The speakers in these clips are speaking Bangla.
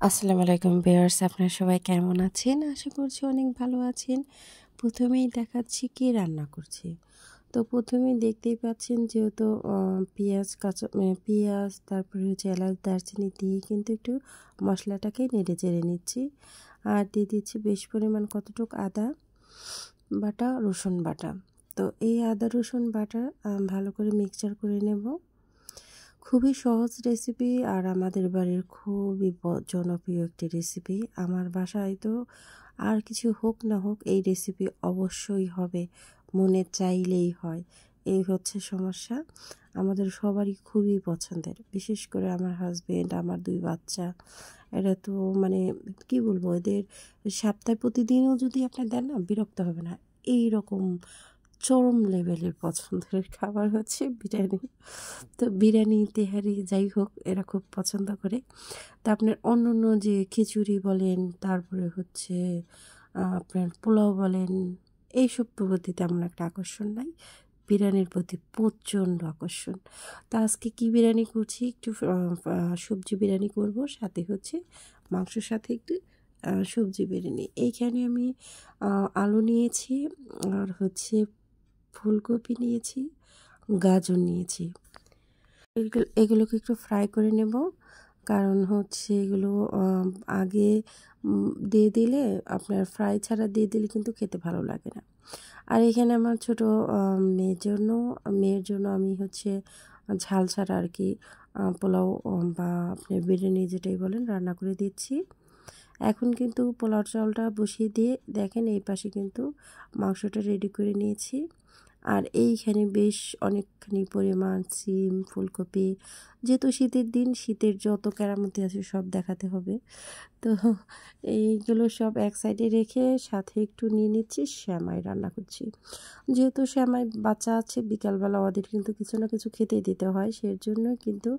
আসসালামু আলাইকুম ভিউয়ার্স, আপনারা সবাই কেমন আছেন? আশা করছি অনেক ভালো আছেন। প্রথমেই দেখাচ্ছি কি রান্না করছি। তো প্রথমেই দেখতেই পাচ্ছেন যেহেতু পেঁয়াজ তারপরে হচ্ছে এলাচ দারচিনি দিয়ে কিন্তু একটু মশলাটাকে নেড়ে চেড়ে নিচ্ছি। আর দিয়ে দিচ্ছি বেশ পরিমাণ কতটুক আদা বাটা, রসুন বাটা। তো এই আদা রসুন বাটা ভালো করে মিক্সচার করে নেব। খুবই সহজ রেসিপি আর আমাদের বাড়ির খুবই জনপ্রিয় একটি রেসিপি। আমার বাসায় তো আর কিছু হোক না হোক এই রেসিপি অবশ্যই হবে, মনে চাইলেই হয়। এই হচ্ছে সমস্যা। আমাদের সবারই খুবই পছন্দের, বিশেষ করে আমার হাজবেন্ড, আমার 2 বাচ্চা। এরা তো মানে কি বলবো, এদের সপ্তাহে প্রতিদিনও যদি আপনি দেন না বিরক্ত হবে না। এই রকম চরম লেভেলের পছন্দের খাবার হচ্ছে বিরিয়ানি। তো বিরিয়ানি, তেহারি যাই হোক এরা খুব পছন্দ করে। তা আপনার অন্য যে খিচুড়ি বলেন, তারপরে হচ্ছে আপনার পোলাও বলেন, এইসব প্রতি তেমন একটা আকর্ষণ নাই। বিরিয়ানির প্রতি প্রচণ্ড আকর্ষণ। তো আজকে কি বিরিয়ানি করছি, একটু সবজি বিরিয়ানি করব, সাথে হচ্ছে মাংসর সাথে একটু সবজি বিরিয়ানি। এইখানে আমি আলু নিয়েছি, আর হচ্ছে ফুলকপি নিয়েছি, গাজর নিয়েছি। এগুলোকে একটু ফ্রাই করে নেব, কারণ হচ্ছে এগুলো আগে দিয়ে দিলে, আপনার ফ্রাই ছাড়া দিয়ে দিলে কিন্তু খেতে ভালো লাগে না। আর এখানে আমার ছোট মেয়ের জন্য আমি হচ্ছে ঝাল ছাড়া আর কি পোলাও বা আপনি বিরিয়ানি যেটাই বলেন রান্না করে দিচ্ছি। এখন কিন্তু পোলাও চালটা বসিয়ে দিয়ে দেখেন এই পাশে কিন্তু মাংসটা রেডি করে নিয়েছি। আর এইখানে বেশ অনেকখানি পরিমাণ সিম, ফুলকপি, যেহেতু শীতের দিন, শীতের যত কেরামতি আছে সব দেখাতে হবে। তো এইগুলো সব এক সাইডে রেখে সাথে একটু নিয়ে নিচ্ছি সেমাই রান্না করছি। যেহেতু সেমাই বাচ্চা আছে, বিকালবেলা ওদের কিন্তু কিছু না কিছু খেতেই দিতে হয়, সেই জন্য কিন্তু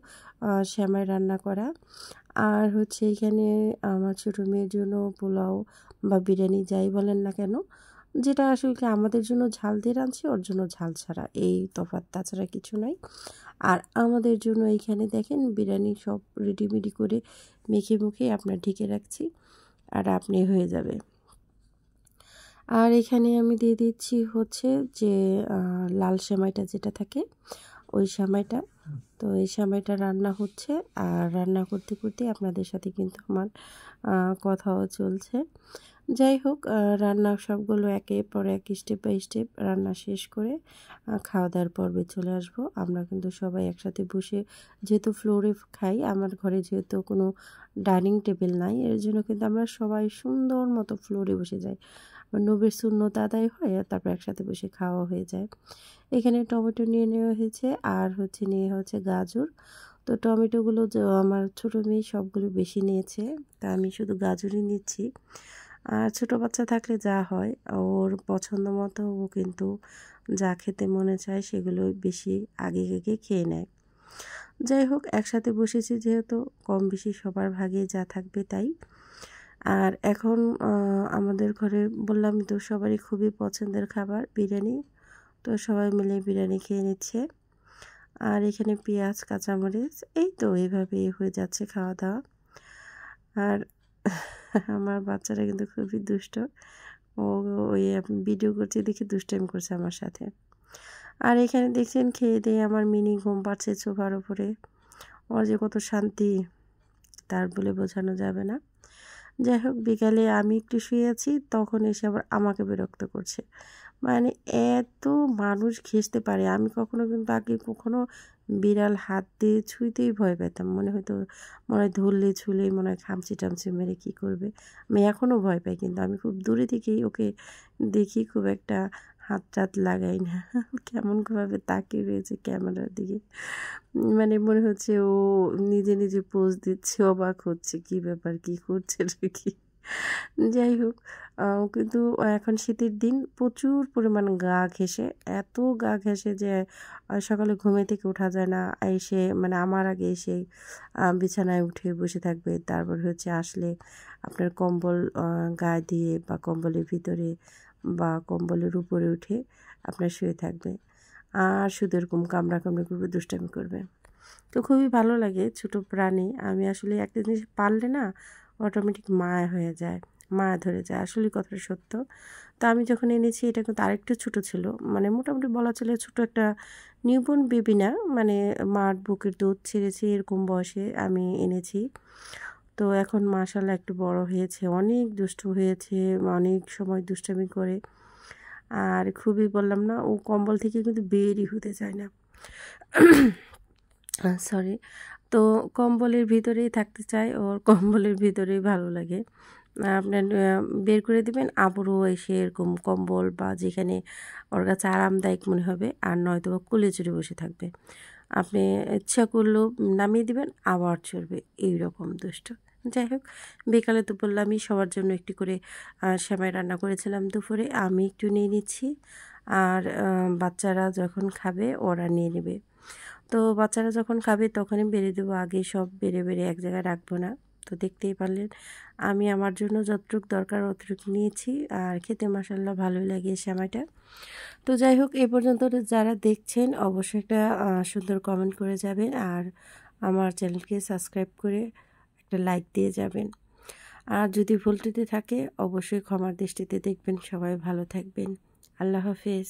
সেমাই রান্না করা। আর হচ্ছে এখানে আমার ছোটো মেয়ের জন্য পোলাও বা বিরিয়ানি যাই বলেন না কেন, যেটা আসলে কি আমাদের জন্য ঝাল দিয়ে রাঁধছি, ওর জন্য ঝাল ছাড়া, এই তফাৎ, তাছাড়া কিছু নাই। আর আমাদের জন্য এইখানে দেখেন বিরিয়ানি সব রেডিমেডি করে মেখে মুখে আপনার ঢেকে রাখছি, আর আপনি হয়ে যাবে। আর এখানে আমি দিয়ে দিচ্ছি হচ্ছে যে লাল সেমাইটা যেটা থাকে, ওই সেমাইটা। তো এই সেমাইটা রান্না হচ্ছে, আর রান্না করতে করতে আপনাদের সাথে কিন্তু আমার কথাও চলছে। যাই হোক, রান্না সবগুলো একের পর এক স্টেপ বাই স্টেপ রান্না শেষ করে খাওয়া দাওয়ার পর্বে চলে আসব। আমরা কিন্তু সবাই একসাথে বসে, যেহেতু ফ্লোরে খাই, আমার ঘরে যেহেতু কোনো ডাইনিং টেবিল নাই, এর জন্য কিন্তু আমরা সবাই সুন্দর মতো ফ্লোরে বসে যাই। নবীর সুন্নত আদায় হয়, আর তারপর একসাথে বসে খাওয়া হয়ে যায়। এখানে টমেটো নিয়ে নেওয়া হয়েছে, আর হচ্ছে নিয়ে হচ্ছে গাজর। তো টমেটোগুলো আমার ছোটো মেয়ে সবগুলো বেশি নিয়েছে, তা আমি শুধু গাজরই নিচ্ছি। আর ছোটো বাচ্চা থাকলে যা হয়, ওর পছন্দ মতো ও কিন্তু যা খেতে মনে চায় সেগুলো বেশি আগে আগে খেয়ে নেয়। যাই হোক, একসাথে বসেছি যেহেতু, কম বেশি সবার ভাগে যা থাকবে তাই। আর এখন আমাদের ঘরে বললামই তো সবারই খুবই পছন্দের খাবার বিরিয়ানি। তো সবাই মিলে বিরিয়ানি খেয়ে নিচ্ছে। আর এখানে পেঁয়াজ, কাঁচামরিচ, এই তো এইভাবেই হয়ে যাচ্ছে খাওয়া দাওয়া। আর আমার বাচ্চারা কিন্তু খুবই দুষ্ট। ও ওই ভিডিও করছে দেখে দুষ্টামি করছে আমার সাথে। আর এখানে দেখছেন খেয়ে দিয়ে আমার মিনি ঘুম পাচ্ছে সোফার ওপরে। ওর যে কত শান্তি তার বলে বোঝানো যাবে না। যাই হোক, বিকালে আমি একটু শুয়ে আছি, তখন এসে আবার আমাকে বিরক্ত করছে। মানে এত মানুষ ঘেঁষতে পারে, আমি কখনো কিন্তু আগে কখনো বিড়াল হাত দিয়ে ছুঁইতেই ভয় পেতাম। মনে হয় ধরলে ছুঁলেই মনে হয় খামচি টামচি মেরে কী করবে। আমি এখনও ভয় পাই, কিন্তু আমি খুব দূরে থেকেই ওকে দেখি, খুব একটা হাত টাত লাগাই না। কেমনভাবে তাকিয়ে রয়েছে ক্যামেরার দিকে, মানে মনে হচ্ছে ও নিজে নিজে পোজ দিচ্ছে, অবাক হচ্ছে কী ব্যাপার, কী করছে কি। যাই হোক, কিন্তু এখন শীতের দিন প্রচুর পরিমাণ গা ঘেঁষে, এত গা ঘেঁষে যে সকালে ঘুমে থেকে ওঠা যায় না। এসে মানে আমার আগে এসে বিছানায় উঠে বসে থাকবে, তারপর হচ্ছে আসলে আপনার কম্বল গায়ে দিয়ে বা কম্বলের ভিতরে বা কম্বলের উপরে উঠে আপনার শুয়ে থাকবে, আর শুধু এরকম কামড়াকামড়ি করবে, দুষ্টামি করবে। তো খুবই ভালো লাগে ছোট প্রাণী। আমি আসলে একটা জিনিস পারলে না, অটোমেটিক মায়া হয়ে যায়, মায়া ধরে যায়। আসলে কথাটা সত্য। তো আমি যখন এনেছি এটা কিন্তু আরেকটু ছোট ছিল, মানে মোটামুটি বলা চলে ছোট একটা নিউবর্ন বেবি না, মানে মার বুকের দুধ ছেড়েছে এরকম বয়সে আমি এনেছি। তো এখন মাশাআল্লাহ একটু বড় হয়েছে, অনেক দুষ্টু হয়েছে, অনেক সময় দুষ্টামি করে। আর খুবই বললাম না, ও কম্বল থেকে কিন্তু বেরই হতে চায় না। সরি। তো কম্বলের ভিতরেই থাকতে চায়, ওর কম্বলের ভিতরেই ভালো লাগে। আপনার বের করে দিবেন, আবারও এসে এরকম কম্বল বা যেখানে ওর কাছে আরামদায়ক মনে হবে, আর নয়তোবা কোলে চড়ে বসে থাকবে। আপনি ইচ্ছা করলেও নামিয়ে দিবেন, আবার চড়বে, এইরকম দুষ্ট। যাই হোক, বিকালে তো বললামই সবার জন্য একটি করে সেমাই রান্না করেছিলাম দুপুরে। আমি একটু নিয়ে নিচ্ছি, আর বাচ্চারা যখন খাবে ওরা নিয়ে নেবে। তো বাচ্চারা যখন খাবে তখনই বেড়ে দেবো, আগে সব বেড়ে বেড়ে এক জায়গায় রাখবো না। তো দেখতেই পারলেন আমি আমার জন্য যতটুকু দরকার অতটুকু নিয়েছি, আর খেতে মাশাআল্লাহ ভালোই লাগে সেমাইটা। তো যাই হোক, এ পর্যন্ত যারা দেখছেন অবশ্যই একটা সুন্দর কমেন্ট করে যাবেন, আর আমার চ্যানেলকে সাবস্ক্রাইব করে একটা লাইক দিয়ে যাবেন। আর যদি ভুল ত্রুটি থাকে অবশ্যই ক্ষমার দৃষ্টিতে দেখবেন। সবাই ভালো থাকবেন। আল্লাহ হাফেজ।